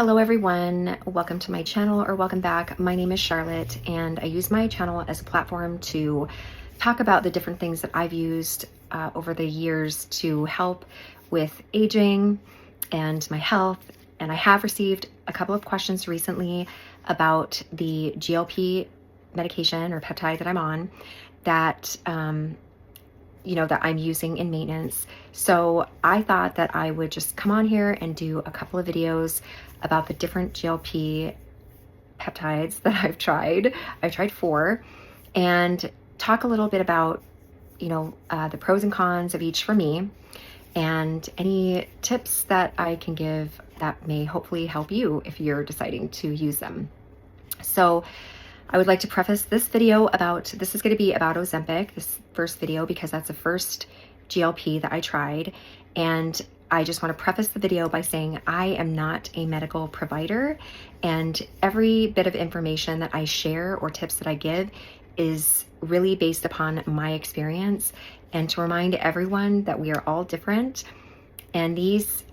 Hello everyone, welcome to my channel or welcome back. My name is Charlotte and I use my channel as a platform to talk about the different things that I've used over the years to help with aging and my health. And I have received a couple of questions recently about the GLP medication or peptide that I'm on that that I'm using in maintenance. So I thought that I would just come on here and do a couple of videos about the different GLP peptides that I've tried. I've tried 4, and talk a little bit about, the pros and cons of each for me, and any tips that I can give that may hopefully help you if you're deciding to use them. So I would like to preface this video this is going to be about Ozempic, this first video, because that's the first GLP that I tried. And I just want to preface the video by saying I am not a medical provider, and every bit of information that I share or tips that I give is really based upon my experience, and to remind everyone that we are all different, and these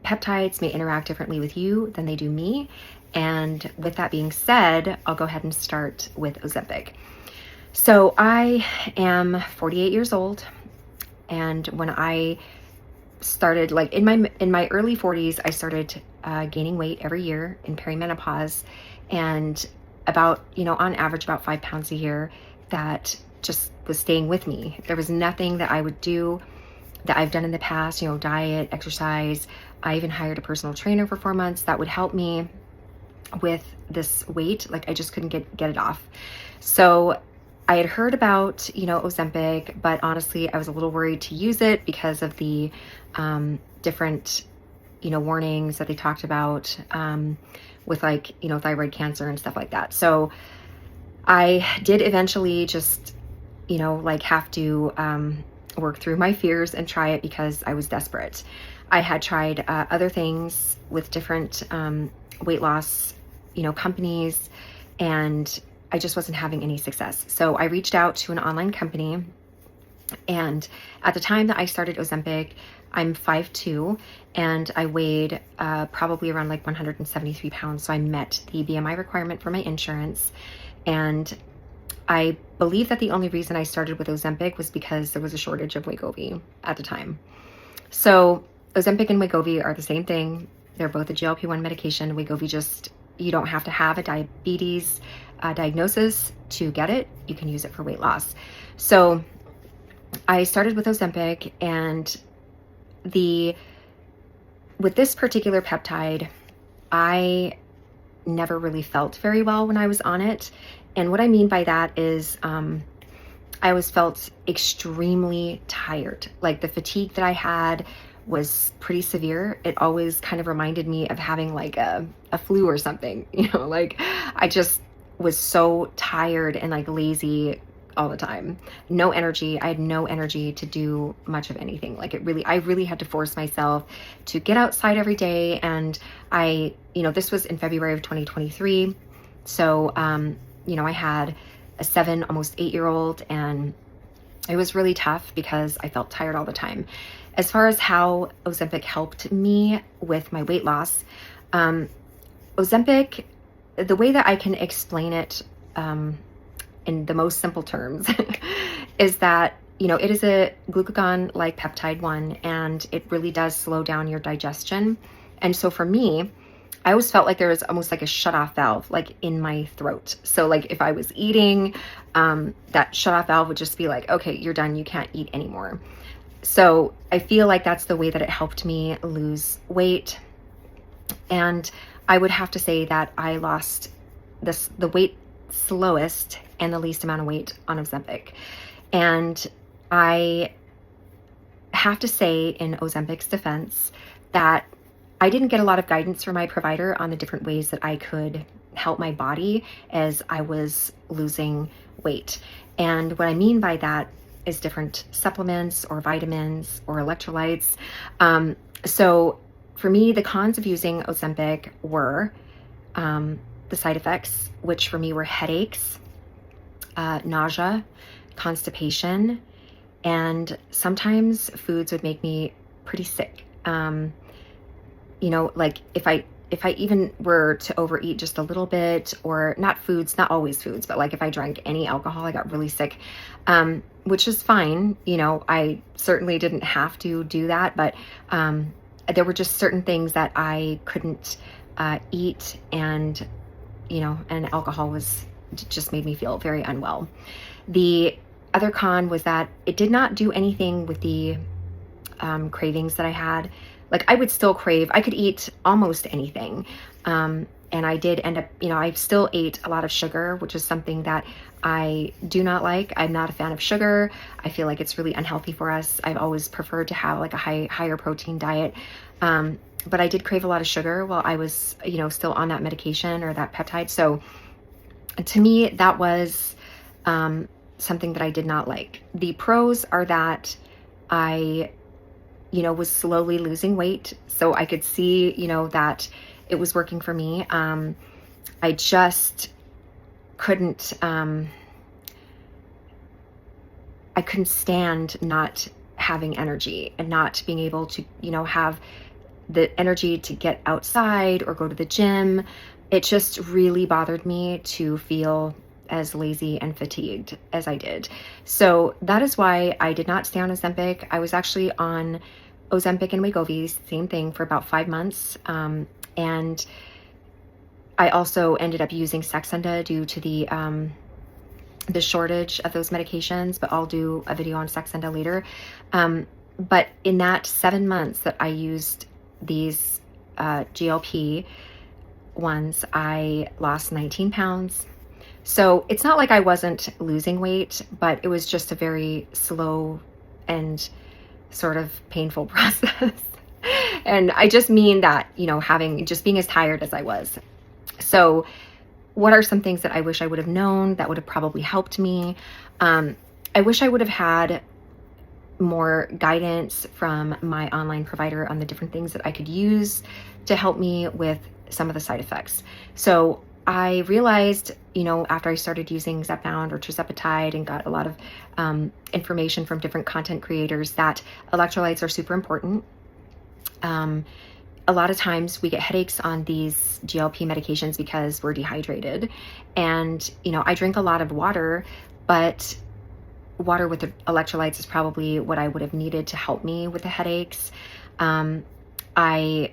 peptides may interact differently with you than they do me. And with that being said, I'll go ahead and start with Ozempic. So I am 48 years old, and when I started, like in my early 40s, I started gaining weight every year in perimenopause, and about, on average about 5 pounds a year. That just was staying with me. There was nothing that I would do that I've done in the past, diet, exercise. I even hired a personal trainer for 4 months that would help me with this weight. Like, I just couldn't get it off. So I had heard about, Ozempic, but honestly, I was a little worried to use it because of the different, warnings that they talked about with thyroid cancer and stuff like that. So I did eventually just, have to work through my fears and try it because I was desperate. I had tried other things with different weight loss, companies, and I just wasn't having any success. So I reached out to an online company, and at the time that I started Ozempic, I'm 5'2", and I weighed probably around 173 pounds. So I met the BMI requirement for my insurance, and I believe that the only reason I started with Ozempic was because there was a shortage of Wegovy at the time. So Ozempic and Wegovy are the same thing. They're both a GLP-1 medication. Wegovy you don't have to have a diabetes diagnosis to get it. You can use it for weight loss. So I started with Ozempic, and with this particular peptide, I never really felt very well when I was on it. And what I mean by that is I always felt extremely tired. Like, the fatigue that I had was pretty severe. It always kind of reminded me of having a flu or something, I just was so tired and lazy all the time. No energy. I had no energy to do much of anything. I really had to force myself to get outside every day. And this was in February of 2023. So, I had a 7, almost 8-year-old, and it was really tough because I felt tired all the time. As far as how Ozempic helped me with my weight loss, Ozempic, the way that I can explain it in the most simple terms is that, it is a glucagon-like peptide 1, and it really does slow down your digestion. And so for me, I always felt like there was almost a shut-off valve, in my throat. So if I was eating, that shut-off valve would just be okay, you're done. You can't eat anymore. So I feel like that's the way that it helped me lose weight. And I would have to say that I lost the weight slowest and the least amount of weight on Ozempic. And I have to say, in Ozempic's defense, that I didn't get a lot of guidance from my provider on the different ways that I could help my body as I was losing weight. And what I mean by that is different supplements or vitamins or electrolytes. So for me, the cons of using Ozempic were the side effects, which for me were headaches, nausea, constipation, and sometimes foods would make me pretty sick. If I if I even were to overeat just a little bit, or not foods, not always foods, but like if I drank any alcohol, I got really sick, which is fine. You know, I certainly didn't have to do that, but there were just certain things that I couldn't eat, and, you know, and alcohol just made me feel very unwell. The other con was that it did not do anything with the cravings that I had. Like, I would still crave, I could eat almost anything. And I did end up, you know, I still ate a lot of sugar, which is something that I do not like. I'm not a fan of sugar. I feel like it's really unhealthy for us. I've always preferred to have like a higher protein diet. But I did crave a lot of sugar while I was, you know, still on that medication or that peptide. So to me, that was something that I did not like. The pros are that I, you know, was slowly losing weight. So I could see, you know, that it was working for me. I just couldn't, I couldn't stand not having energy and not being able to, you know, have the energy to get outside or go to the gym. It just really bothered me to feel as lazy and fatigued as I did. So that is why I did not stay on Ozempic. I was actually on Ozempic and Wegovy, same thing, for about 5 months. And I also ended up using Saxenda due to the shortage of those medications, but I'll do a video on Saxenda later. But in that 7 months that I used these GLP ones, I lost 19 pounds. So it's not like I wasn't losing weight, but it was just a very slow and sort of painful process. And I just mean that, you know, just being as tired as I was. So what are some things that I wish I would have known that would have probably helped me? I wish I would have had more guidance from my online provider on the different things that I could use to help me with some of the side effects. So I realized, you know, after I started using Zepbound or tirzepatide and got a lot of information from different content creators, that electrolytes are super important. A lot of times we get headaches on these GLP medications because we're dehydrated. And, you know, I drink a lot of water, but water with the electrolytes is probably what I would have needed to help me with the headaches. I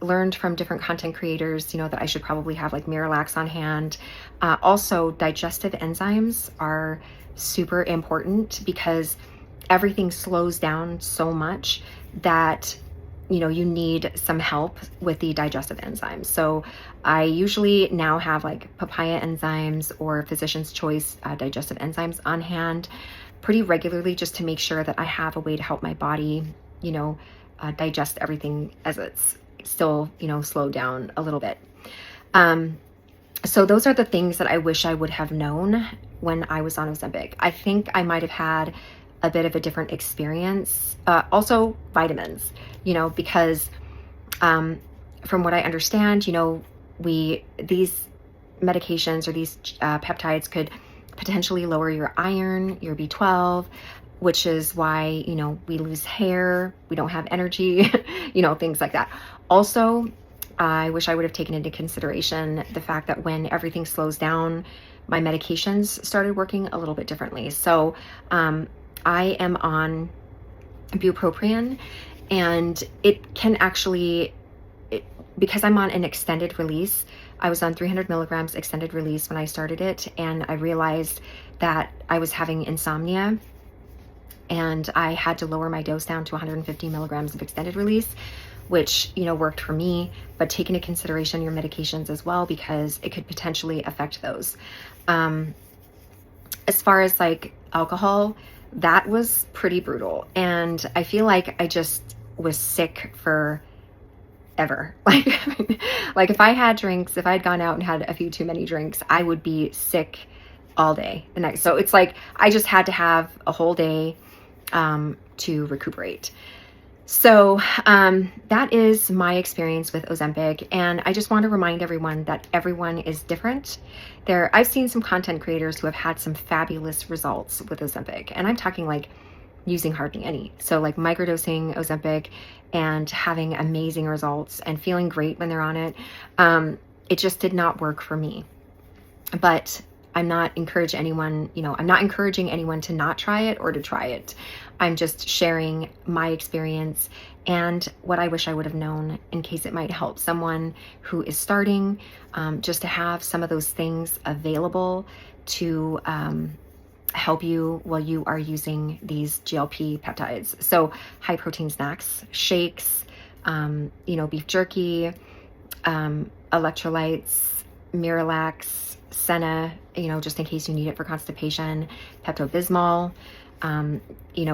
learned from different content creators, you know, that I should probably have like Miralax on hand. Also, digestive enzymes are super important because everything slows down so much that, you know, you need some help with the digestive enzymes. So I usually now have like papaya enzymes or Physician's Choice digestive enzymes on hand pretty regularly, just to make sure that I have a way to help my body, you know, digest everything as it's still, you know, slowed down a little bit. So those are the things that I wish I would have known when I was on Ozempic. I think I might have had a bit of a different experience. Also vitamins, you know, because from what I understand, you know, these medications or these peptides could potentially lower your iron, your B12, which is why, you know, we lose hair, we don't have energy, you know, things like that. Also, I wish I would have taken into consideration the fact that when everything slows down, my medications started working a little bit differently. So I am on bupropion, and it can actually, because I'm on an extended release, I was on 300 milligrams extended release when I started it, and I realized that I was having insomnia, and I had to lower my dose down to 150 milligrams of extended release, which, you know, worked for me, but take into consideration your medications as well, because it could potentially affect those. As far as like alcohol, that was pretty brutal. And I feel like I just was sick for ever. Like if I had drinks, if I had gone out and had a few too many drinks, I would be sick all day the next. So it's like, I just had to have a whole day to recuperate. So that is my experience with Ozempic. And I just want to remind everyone that everyone is different. I've seen some content creators who have had some fabulous results with Ozempic. And I'm talking like using hardly any. So like microdosing Ozempic and having amazing results and feeling great when they're on it, it just did not work for me. But I'm not encouraging anyone, I'm not encouraging anyone to not try it or to try it. I'm just sharing my experience and what I wish I would have known in case it might help someone who is starting, just to have some of those things available to help you while you are using these GLP peptides. So high protein snacks, shakes, beef jerky, electrolytes, Miralax, Senna, just in case you need it for constipation, Pepto-Bismol,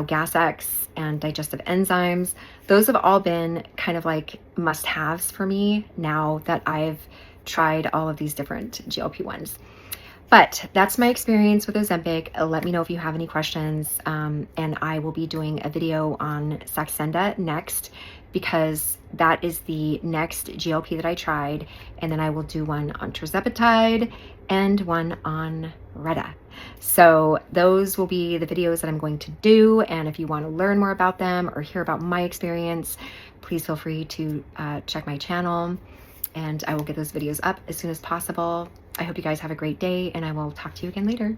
Gas-X and digestive enzymes. Those have all been kind of like must-haves for me now that I've tried all of these different GLP-1s. But that's my experience with Ozempic. Let me know if you have any questions. And I will be doing a video on Saxenda next, because that is the next GLP that I tried. And then I will do one on tirzepatide and one on Retta. So those will be the videos that I'm going to do. And if you want to learn more about them or hear about my experience, please feel free to check my channel, and I will get those videos up as soon as possible. I hope you guys have a great day, and I will talk to you again later.